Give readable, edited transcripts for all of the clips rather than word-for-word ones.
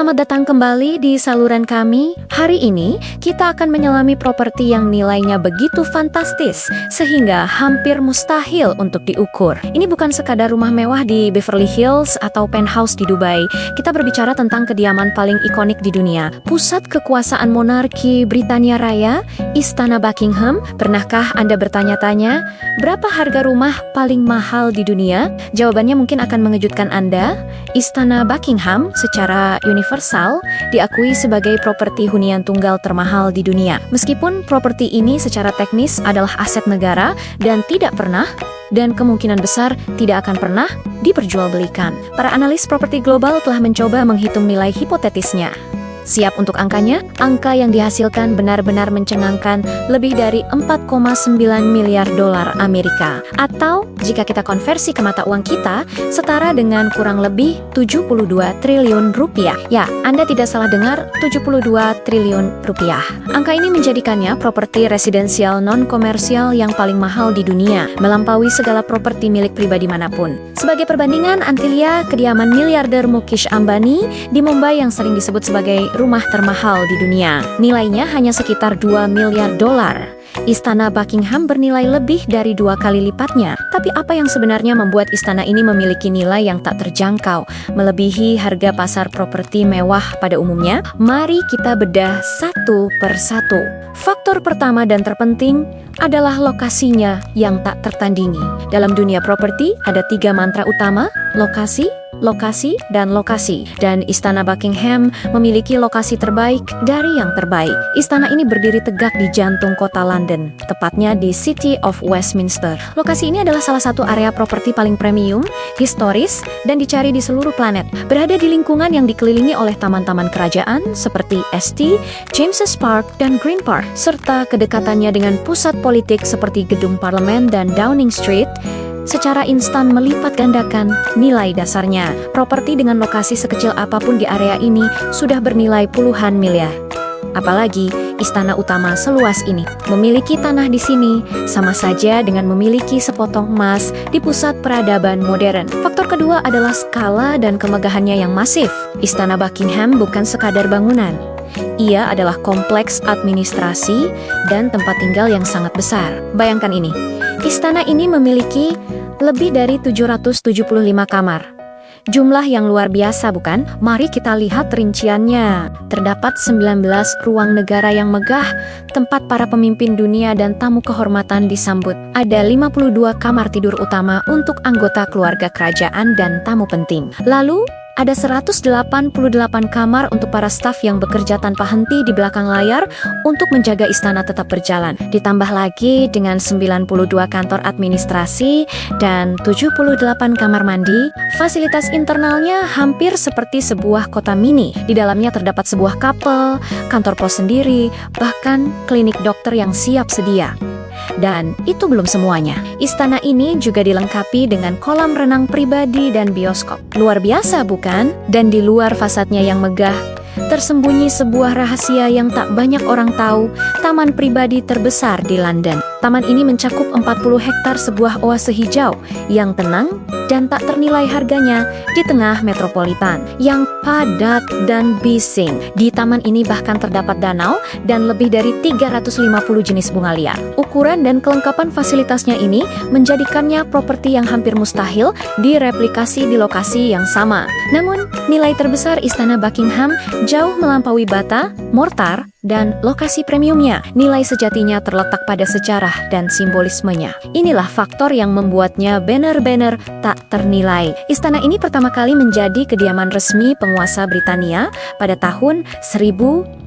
Selamat datang kembali di saluran kami. Hari ini kita akan menyelami properti yang nilainya begitu fantastis sehingga hampir mustahil untuk diukur. Ini bukan sekadar rumah mewah di Beverly Hills atau penthouse di Dubai. Kita berbicara tentang kediaman paling ikonik di dunia, pusat kekuasaan monarki Britania Raya, Istana Buckingham. Pernahkah Anda bertanya-tanya, berapa harga rumah paling mahal di dunia? Jawabannya mungkin akan mengejutkan Anda. Istana Buckingham secara universal diakui sebagai properti hunian tunggal termahal di dunia. Meskipun properti ini secara teknis adalah aset negara dan tidak pernah dan kemungkinan besar tidak akan pernah diperjualbelikan. Para analis properti global telah mencoba menghitung nilai hipotetisnya. Siap untuk angkanya? Angka yang dihasilkan benar-benar mencengangkan, lebih dari 4,9 miliar dolar Amerika. Atau, jika kita konversi ke mata uang kita, setara dengan kurang lebih 72 triliun rupiah. Ya, Anda tidak salah dengar, 72 triliun rupiah. Angka ini menjadikannya properti residensial non-komersial yang paling mahal di dunia, melampaui segala properti milik pribadi manapun. Sebagai perbandingan, Antilia, kediaman miliarder Mukesh Ambani di Mumbai yang sering disebut sebagai rumah termahal di dunia. Nilainya hanya sekitar 2 miliar dolar. Istana Buckingham bernilai lebih dari 2 kali lipatnya. Tapi apa yang sebenarnya membuat istana ini memiliki nilai yang tak terjangkau, melebihi harga pasar properti mewah pada umumnya? Mari kita bedah satu per satu. Faktor pertama dan terpenting adalah lokasinya yang tak tertandingi. Dalam dunia properti ada 3 mantra utama: lokasi, lokasi, dan lokasi. Dan Istana Buckingham memiliki lokasi terbaik dari yang terbaik. Istana ini berdiri tegak di jantung kota London, tepatnya di City of Westminster. Lokasi ini adalah salah satu area properti paling premium, historis, dan dicari di seluruh planet. Berada di lingkungan yang dikelilingi oleh taman-taman kerajaan seperti St. James's Park dan Green Park, serta kedekatannya dengan pusat politik seperti Gedung Parlemen dan Downing Street, secara instan melipat gandakan nilai dasarnya. Properti dengan lokasi sekecil apapun di area ini sudah bernilai puluhan miliar. Apalagi istana utama seluas ini. Memiliki tanah di sini sama saja dengan memiliki sepotong emas di pusat peradaban modern. Faktor kedua adalah skala dan kemegahannya yang masif. Istana Buckingham bukan sekadar bangunan. Ia adalah kompleks administrasi dan tempat tinggal yang sangat besar. Bayangkan ini. Istana ini memiliki lebih dari 775 kamar. Jumlah yang luar biasa, bukan? Mari kita lihat rinciannya. Terdapat 19 ruang negara yang megah, tempat para pemimpin dunia dan tamu kehormatan disambut. Ada 52 kamar tidur utama untuk anggota keluarga kerajaan dan tamu penting. Lalu, ada 188 kamar untuk para staf yang bekerja tanpa henti di belakang layar untuk menjaga istana tetap berjalan. Ditambah lagi dengan 92 kantor administrasi dan 78 kamar mandi. Fasilitas internalnya hampir seperti sebuah kota mini. Di dalamnya terdapat sebuah kapel, kantor pos sendiri, bahkan klinik dokter yang siap sedia. Dan itu belum semuanya. Istana ini juga dilengkapi dengan kolam renang pribadi dan bioskop. Luar biasa, bukan? Dan di luar fasadnya yang megah, tersembunyi sebuah rahasia yang tak banyak orang tahu, taman pribadi terbesar di London. Taman ini mencakup 40 hektar sebuah oase hijau yang tenang dan tak ternilai harganya di tengah metropolitan yang padat dan bising. Di taman ini bahkan terdapat danau dan lebih dari 350 jenis bunga liar. Ukuran dan kelengkapan fasilitasnya ini menjadikannya properti yang hampir mustahil direplikasi di lokasi yang sama. Namun, nilai terbesar Istana Buckingham jauh melampaui bata, mortar, dan lokasi premiumnya. Nilai sejatinya terletak pada sejarah dan simbolismenya. Inilah faktor yang membuatnya benar-benar tak ternilai. Istana ini pertama kali menjadi kediaman resmi penguasa Britania pada tahun 1837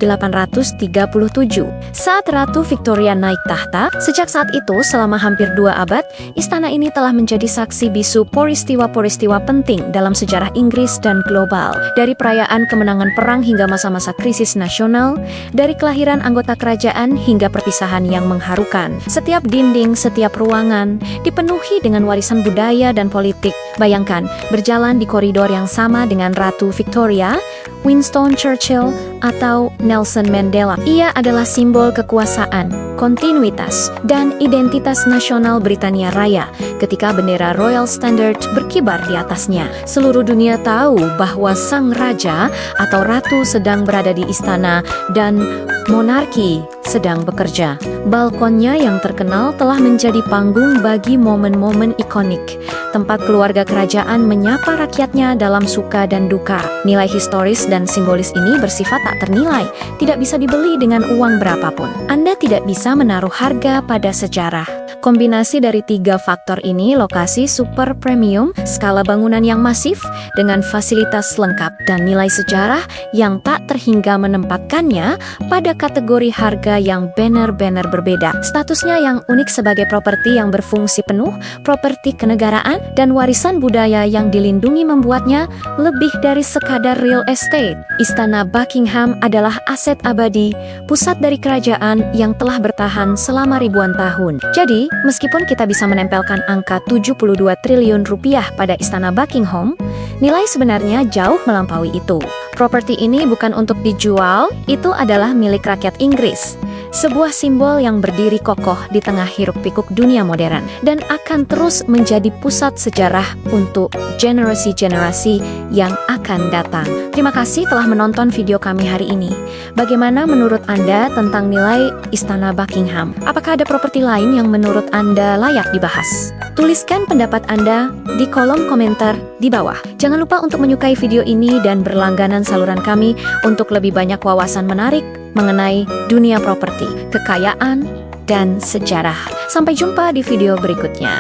saat Ratu Victoria naik tahta. Sejak saat itu, selama hampir 2 abad, istana ini telah menjadi saksi bisu peristiwa-peristiwa penting dalam sejarah Inggris dan global. Dari perayaan kemenangan perang hingga masa-masa krisis nasional, dari kelahiran anggota kerajaan hingga perpisahan yang mengharukan. Setiap dinding, setiap ruangan dipenuhi dengan warisan budaya dan politik. Bayangkan, berjalan di koridor yang sama dengan Ratu Victoria, Winston Churchill, atau Nelson Mandela. Ia adalah simbol kekuasaan, kontinuitas, dan identitas nasional Britania Raya ketika bendera Royal Standard berkibar di atasnya. Seluruh dunia tahu bahwa sang raja atau ratu sedang berada di istana dan monarki sedang bekerja. Balkonnya yang terkenal telah menjadi panggung bagi momen-momen ikonik, tempat keluarga kerajaan menyapa rakyatnya dalam suka dan duka. Nilai historis dan simbolis ini bersifat tak ternilai, tidak bisa dibeli dengan uang berapapun. Anda tidak bisa menaruh harga pada sejarah. Kombinasi dari 3 faktor ini, lokasi super premium, skala bangunan yang masif, dengan fasilitas lengkap dan nilai sejarah yang tak terhingga menempatkannya pada kategori harga yang benar-benar berbeda. Statusnya yang unik sebagai properti yang berfungsi penuh, properti kenegaraan, dan warisan budaya yang dilindungi membuatnya lebih dari sekadar real estate. Istana Buckingham adalah aset abadi, pusat dari kerajaan yang telah bertahan selama ribuan tahun. Jadi, meskipun kita bisa menempelkan angka 72 triliun rupiah pada Istana Buckingham, nilai sebenarnya jauh melampaui itu. Properti ini bukan untuk dijual, itu adalah milik rakyat Inggris. Sebuah simbol yang berdiri kokoh di tengah hiruk-pikuk dunia modern dan akan terus menjadi pusat sejarah untuk generasi-generasi yang akan datang. Terima kasih telah menonton video kami hari ini. Bagaimana menurut Anda tentang nilai Istana Buckingham? Apakah ada properti lain yang menurut Anda layak dibahas? Tuliskan pendapat Anda di kolom komentar di bawah. Jangan lupa untuk menyukai video ini dan berlangganan saluran kami untuk lebih banyak wawasan menarik mengenai dunia properti, kekayaan, dan sejarah. Sampai jumpa di video berikutnya.